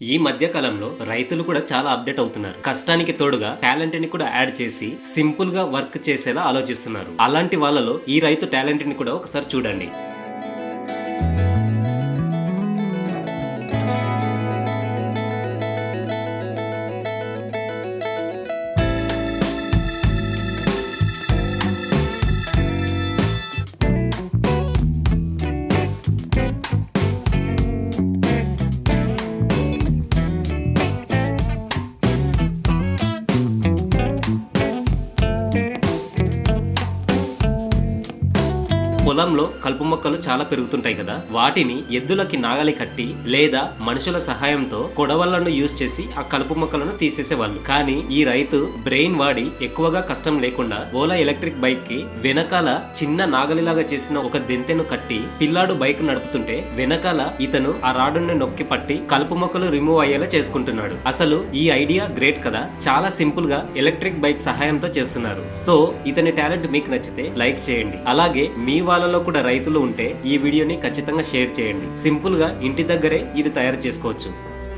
ఈ మధ్య కాలంలో రైతులు కూడా చాలా అప్డేట్ అవుతున్నారు. కష్టానికి తోడుగా టాలెంట్ ని కూడా యాడ్ చేసి సింపుల్ గా వర్క్ చేసేలా ఆలోచిస్తున్నారు. అలాంటి వాళ్ళలో ఈ రైతు టాలెంట్ ని కూడా ఒకసారి చూడండి. పొలంలో కలుపు మొక్కలు చాలా పెరుగుతుంటాయి కదా, వాటిని ఎద్దులకి నాగలి కట్టి లేదా మనుషుల సహాయంతో కొడవళ్లను యూజ్ చేసి ఆ కలుపు మొక్కలను తీసేసేవాళ్ళు. కానీ ఈ రైతు బ్రెయిన్ వాడి ఎక్కువగా కష్టం లేకుండా ఓలా ఎలక్ట్రిక్ బైక్ కి వెనకాల చిన్న నాగలిలాగా చేసిన ఒక దెంతెను కట్టి పిల్లాడు బైక్ నడుపుతుంటే వెనకాల ఇతను ఆ రాడుని నొక్కి పట్టి కలుపు మొక్కలు రిమూవ్ అయ్యేలా చేసుకుంటున్నాడు. అసలు ఈ ఐడియా గ్రేట్ కదా. చాలా సింపుల్ గా ఎలక్ట్రిక్ బైక్ సహాయంతో చేస్తున్నారు. సో ఇతని టాలెంట్ మీకు నచ్చితే లైక్ చేయండి. అలాగే మీ వాళ్ళలో కూడా రైతులు ఉంటే ఈ వీడియోని ఖచ్చితంగా షేర్ చేయండి. సింపుల్ గా ఇంటి దగ్గరే ఇది తయారు చేసుకోవచ్చు.